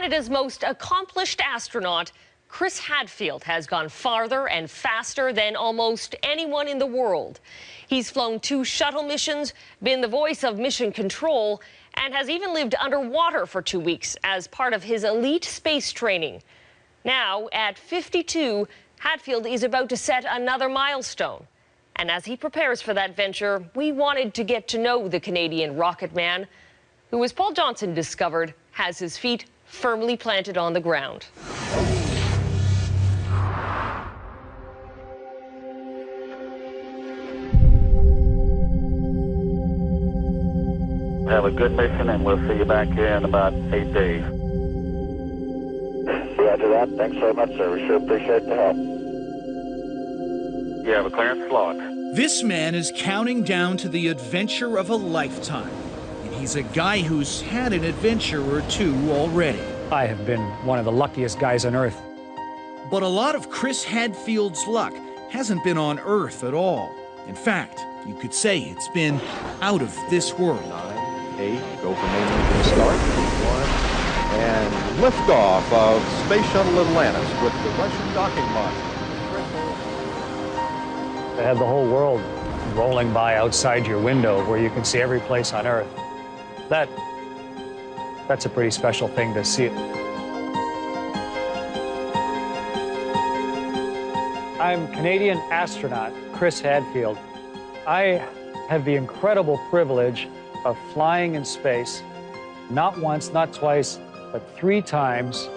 Canada's most accomplished astronaut, Chris Hadfield, has gone farther and faster than almost anyone in the world. He's flown 2 shuttle missions, been the voice of mission control, and has even lived underwater for 2 weeks as part of his elite space training. Now, at 52, Hadfield is about to set another milestone. And as he prepares for that venture, we wanted to get to know the Canadian rocket man, who, as Paul Johnson discovered, has his feet firmly planted on the ground. Have a good mission, and we'll see you back here in about 8 days. Roger that. Thanks very much, sir. We sure appreciate the help. You have a clearance slot. This man is counting down to the adventure of a lifetime. And he's a guy who's had an adventure or 2 already. I have been one of the luckiest guys on Earth. But a lot of Chris Hadfield's luck hasn't been on Earth at all. In fact, you could say it's been out of this world. 8, go for main engine start, 1, and liftoff of Space Shuttle Atlantis with the Russian docking module. To have the whole world rolling by outside your window where you can see every place on Earth, that's a pretty special thing to see. I'm Canadian astronaut Chris Hadfield. I have the incredible privilege of flying in space, not once, not twice, but 3 times.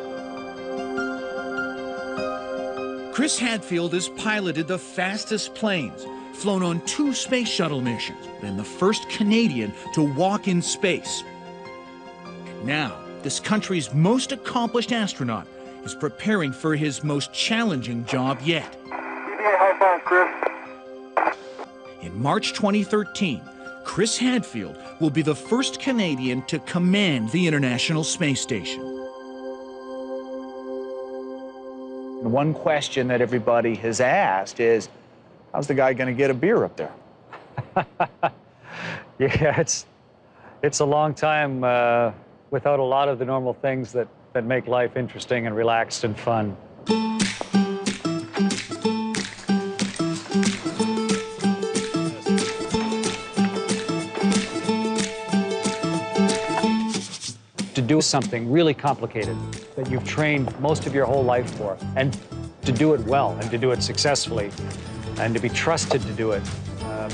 Chris Hadfield has piloted the fastest planes, flown on 2 space shuttle missions, been the first Canadian to walk in space. Now, this country's most accomplished astronaut is preparing for his most challenging job yet. Give me a high five, Chris. In March 2013, Chris Hadfield will be the first Canadian to command the International Space Station. One question that everybody has asked is, how's the guy going to get a beer up there? Yeah, it's a long time without a lot of the normal things that make life interesting and relaxed and fun. To do something really complicated that you've trained most of your whole life for, and to do it well, and to do it successfully, and to be trusted to do it,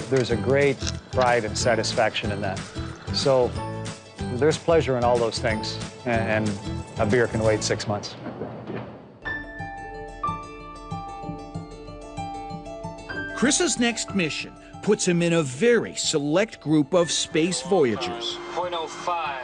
there's a great pride and satisfaction in that. So there's pleasure in all those things, and a beer can wait 6 months. Chris's next mission puts him in a very select group of space voyagers. 0.05.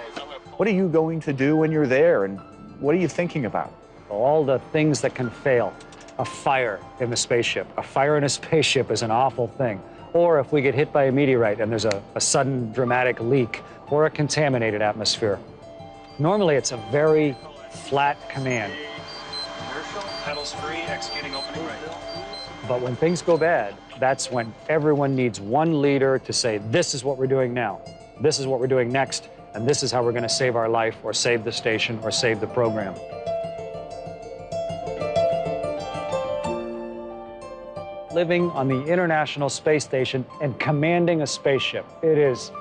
What are you going to do when you're there, and what are you thinking about? All the things that can fail. A fire in the spaceship. A fire in a spaceship is an awful thing. Or if we get hit by a meteorite and there's a sudden dramatic leak, or a contaminated atmosphere. Normally it's a very flat command. Inertial, pedals free, executing opening right. But when things go bad, that's when everyone needs one leader to say, this is what we're doing now, this is what we're doing next, and this is how we're going to save our life, or save the station, or save the program. Living on the International Space Station and commanding a spaceship, it is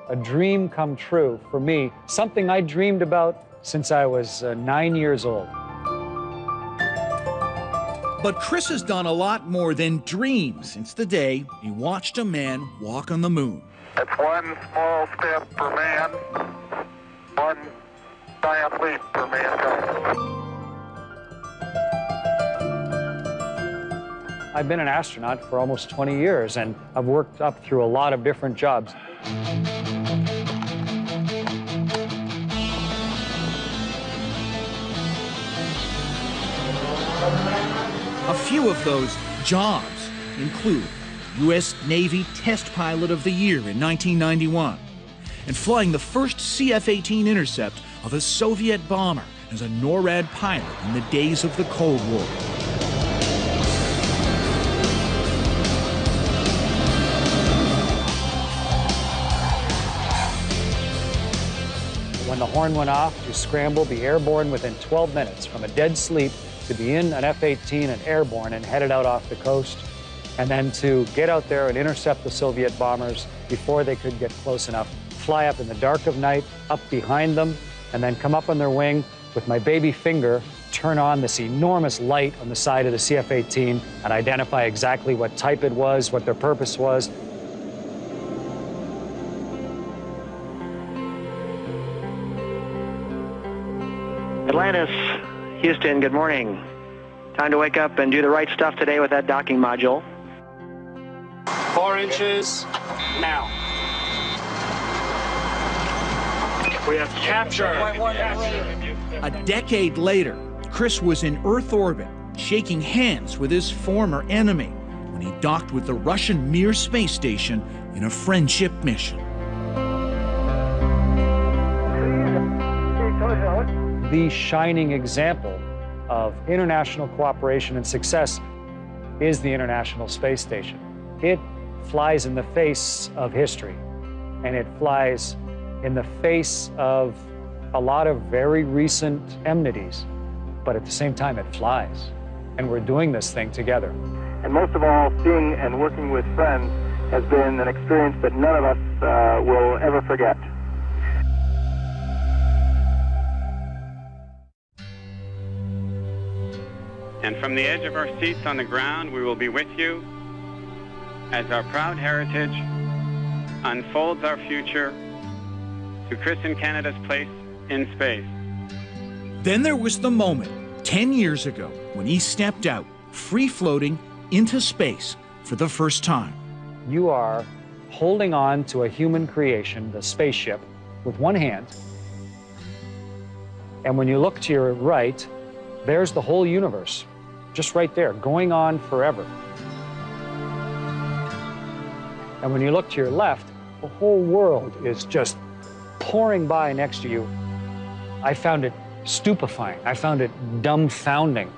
a dream come true for me, something I dreamed about since I was 9 years old. But Chris has done a lot more than dream since the day he watched a man walk on the moon. That's 1 small step for man, 1 giant leap for mankind. I've been an astronaut for almost 20 years, and I've worked up through a lot of different jobs. A few of those jobs include U.S. Navy Test Pilot of the Year in 1991, and flying the first CF-18 intercept of a Soviet bomber as a NORAD pilot in the days of the Cold War. When the horn went off, you scramble, be airborne within 12 minutes from a dead sleep to be in an F-18 and airborne and headed out off the coast, and then to get out there and intercept the Soviet bombers before they could get close enough, fly up in the dark of night, up behind them, and then come up on their wing with my baby finger, turn on this enormous light on the side of the CF-18 and identify exactly what type it was, what their purpose was. Atlantis, Houston, good morning. Time to wake up and do the right stuff today with that docking module. 4 inches, now. We have capture. A decade later, Chris was in Earth orbit, shaking hands with his former enemy when he docked with the Russian Mir space station in a friendship mission. The shining example of international cooperation and success is the International Space Station. It flies in the face of history, and it flies in the face of a lot of very recent enmities, but at the same time it flies, and we're doing this thing together. And most of all, seeing and working with friends has been an experience that none of us will ever forget. And from the edge of our seats on the ground, we will be with you as our proud heritage unfolds our future to christen Canada's place in space. Then there was the moment, 10 years ago, when he stepped out, free-floating into space for the first time. You are holding on to a human creation, the spaceship, with one hand. And when you look to your right, there's the whole universe, just right there, going on forever. And when you look to your left, the whole world is just pouring by next to you. I found it stupefying. I found it dumbfounding.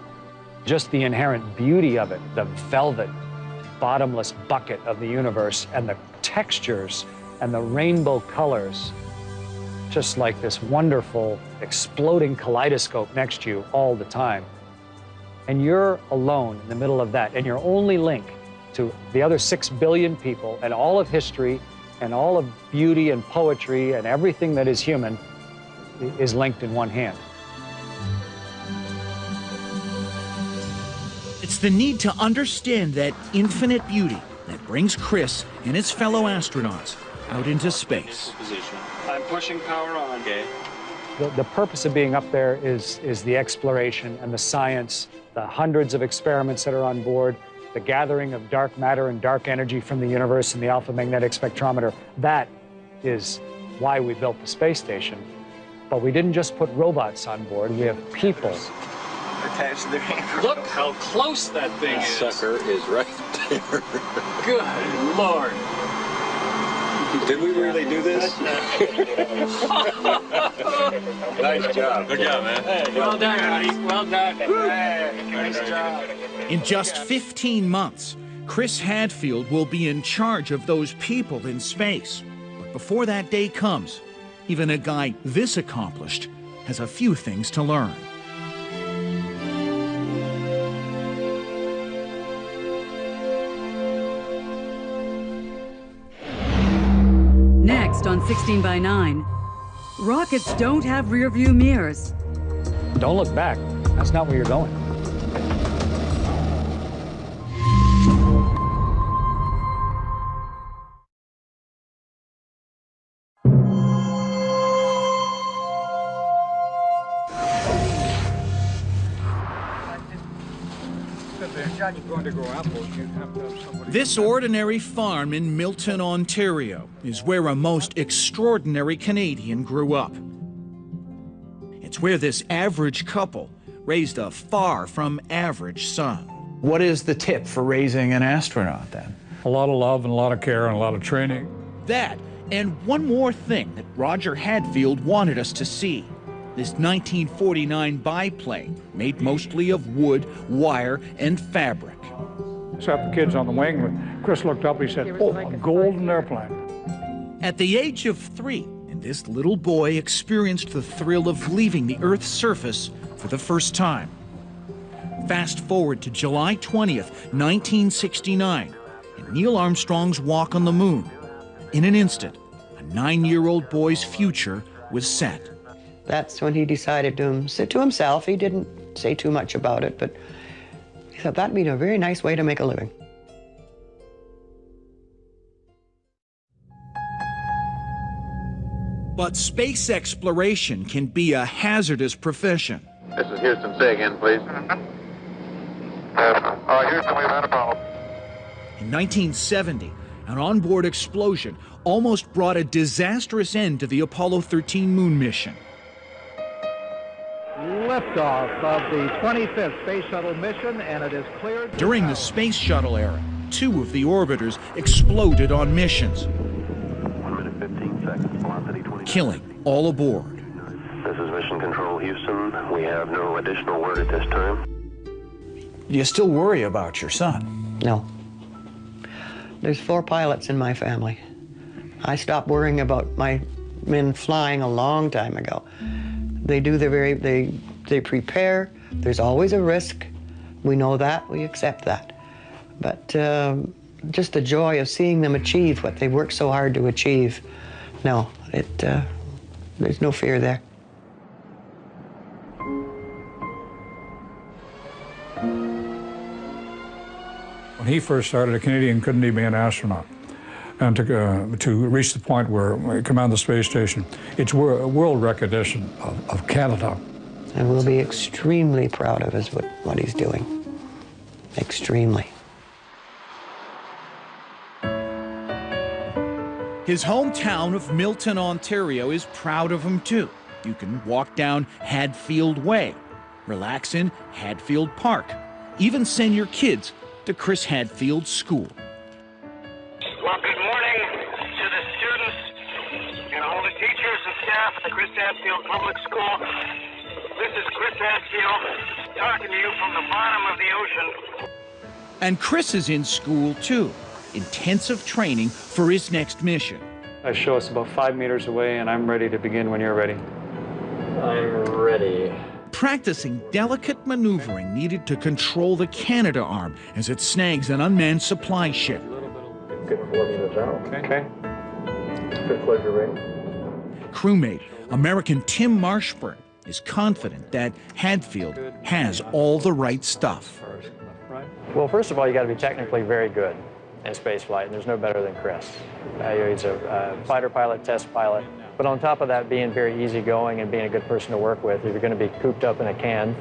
Just the inherent beauty of it, the velvet, bottomless bucket of the universe, and the textures and the rainbow colors, just like this wonderful exploding kaleidoscope next to you all the time. And you're alone in the middle of that, and your only link to the other 6 billion people and all of history and all of beauty and poetry and everything that is human is linked in one hand. It's the need to understand that infinite beauty that brings Chris and his fellow astronauts out into space. I'm pushing power on. Okay. The purpose of being up there is the exploration and the science, the hundreds of experiments that are on board, the gathering of dark matter and dark energy from the universe and the alpha magnetic spectrometer. That is why we built the space station. But we didn't just put robots on board, we have people. Attached to their hand. Look how close that thing is. Sucker is right there. Good Lord. Did we really do this? Nice job. Good job, man. Hey, well done, honey. Well done. Hey, nice job. In just 15 months, Chris Hadfield will be in charge of those people in space. But before that day comes, even a guy this accomplished has a few things to learn. Next on 16 by 9, rockets don't have rear-view mirrors. Don't look back. That's not where you're going. This ordinary farm in Milton, Ontario, is where a most extraordinary Canadian grew up. It's where this average couple raised a far from average son. What is the tip for raising an astronaut, then? A lot of love and a lot of care and a lot of training. That, and one more thing that Roger Hadfield wanted us to see. This 1949 biplane, made mostly of wood, wire, and fabric. Sat the kids on the wing. Chris looked up, he said, "Oh, a golden airplane." At the age of 3, in and this little boy experienced the thrill of leaving the Earth's surface for the first time. Fast forward to July 20th, 1969, and Neil Armstrong's walk on the moon. In an instant, a 9-year-old boy's future was set. That's when he decided to sit to himself. He didn't say too much about it, but he thought that'd be a very nice way to make a living. But space exploration can be a hazardous profession. This is Houston. Say again, please. Houston, we've had a problem. In 1970, an onboard explosion almost brought a disastrous end to the Apollo 13 moon mission. Liftoff of the 25th Space Shuttle mission, and it is cleared. During the Space Shuttle era, 2 of the orbiters exploded on missions, 1 minute 15 seconds, velocity 20. killing all aboard. This is Mission Control, Houston. We have no additional word at this time. Do you still worry about your son? No. There's 4 pilots in my family. I stopped worrying about my men flying a long time ago. They do they prepare. There's always a risk. We know that, we accept that. But just the joy of seeing them achieve what they worked so hard to achieve, no, there's no fear there. When he first started, a Canadian couldn't even be an astronaut. And to reach the point where we command the space station, it's world recognition of Canada. And we'll be extremely proud of what he's doing. Extremely. His hometown of Milton, Ontario is proud of him too. You can walk down Hadfield Way, relax in Hadfield Park, even send your kids to Chris Hadfield's school. Well, good morning to the students and all the teachers and staff at the Chris Hadfield Public School. This is Chris Hadfield talking to you from the bottom of the ocean. And Chris is in school too, intensive training for his next mission. I show us about 5 meters away, and I'm ready to begin when you're ready. I'm ready. Practicing delicate maneuvering needed to control the Canada arm as it snags an unmanned supply ship. Good 4 meters out. Okay. Good closure rate. Crewmate, American Tim Marshburn, is confident that Hadfield has all the right stuff. Well, first of all, you got to be technically very good in space flight, and there's no better than Chris. He's a fighter pilot, test pilot. But on top of that, being very easygoing and being a good person to work with, if you're going to be cooped up in a can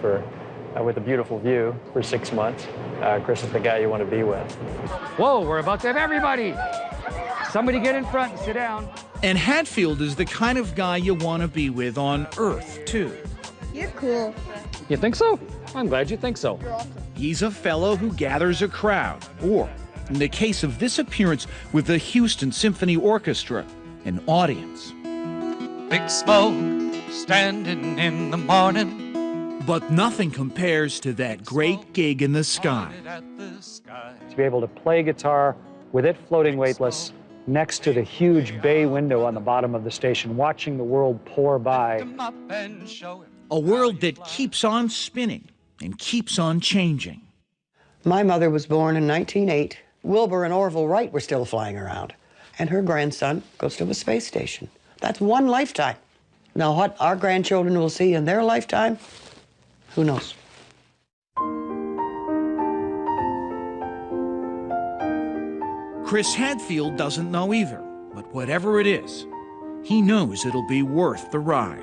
with a beautiful view for 6 months, Chris is the guy you want to be with. Whoa, we're about to have everybody. Somebody get in front and sit down. And Hadfield is the kind of guy you want to be with on Earth, too. You're cool. You think so? I'm glad you think so. He's a fellow who gathers a crowd, or, in the case of this appearance with the Houston Symphony Orchestra, an audience. Big smoke standing in the morning. But nothing compares to that great gig in the sky. To be able to play guitar with it floating weightless next to the huge bay window on the bottom of the station, watching the world pour by. A world that keeps on spinning and keeps on changing. My mother was born in 1908. Wilbur and Orville Wright were still flying around. And her grandson goes to a space station. That's one lifetime. Now, what our grandchildren will see in their lifetime, who knows? Chris Hadfield doesn't know either, but whatever it is, he knows it'll be worth the ride.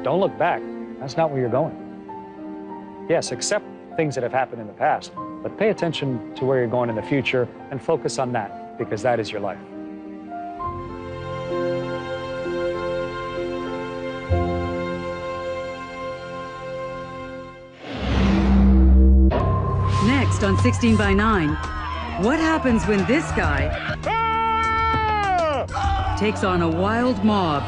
Don't look back. That's not where you're going. Yes, accept things that have happened in the past, but pay attention to where you're going in the future and focus on that, because that is your life. Next on 16 by 9, what happens when this guy takes on a wild mob?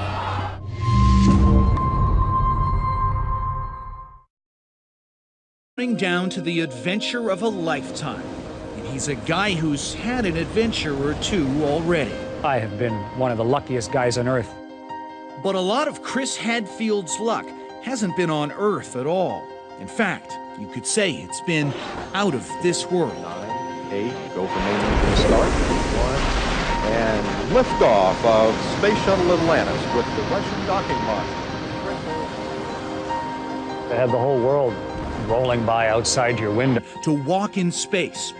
Down to the adventure of a lifetime, and he's a guy who's had an adventure or two already. I have been one of the luckiest guys on Earth. But a lot of Chris Hadfield's luck hasn't been on Earth at all. In fact, you could say it's been out of this world. 9, 8, go for main engine start. 1, and liftoff of Space Shuttle Atlantis with the Russian docking module. To have the whole world rolling by outside your window. To walk in space.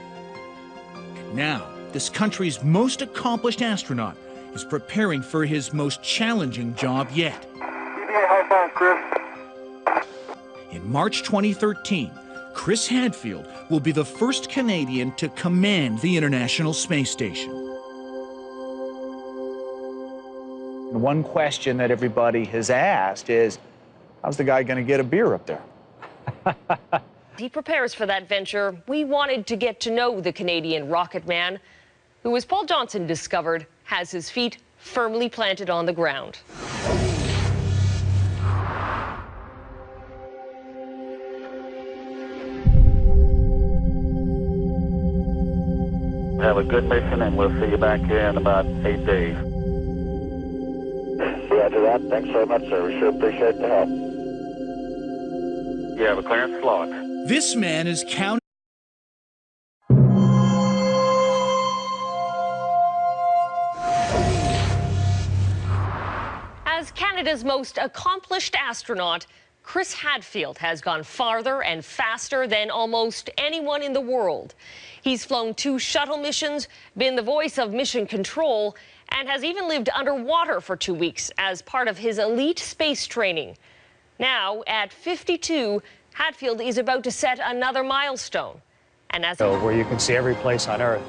Now, this country's most accomplished astronaut is preparing for his most challenging job yet. High five, Chris. In March 2013, Chris Hadfield will be the first Canadian to command the International Space Station. One question that everybody has asked is, how's the guy going to get a beer up there? He prepares for that venture. We wanted to get to know the Canadian rocket man, who, as Paul Johnson discovered, has his feet firmly planted on the ground. Have a good mission, and we'll see you back here in about 8 days. Roger that. Thanks very much, sir. We sure appreciate the help. You have a clearance slot. This man is counting. As Canada's most accomplished astronaut, Chris Hadfield has gone farther and faster than almost anyone in the world. He's flown 2 shuttle missions, been the voice of mission control, and has even lived underwater for 2 weeks as part of his elite space training. Now, at 52, Hadfield is about to set another milestone. And as where you can see every place on Earth,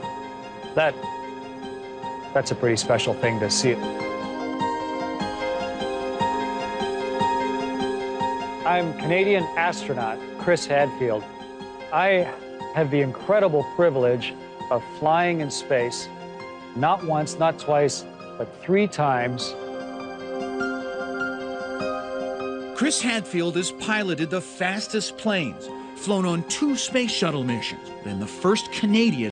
that's a pretty special thing to see. I'm Canadian astronaut Chris Hadfield. I have the incredible privilege of flying in space, not once, not twice, but 3 times. Chris Hadfield has piloted the fastest planes, flown on 2 space shuttle missions, been the first Canadian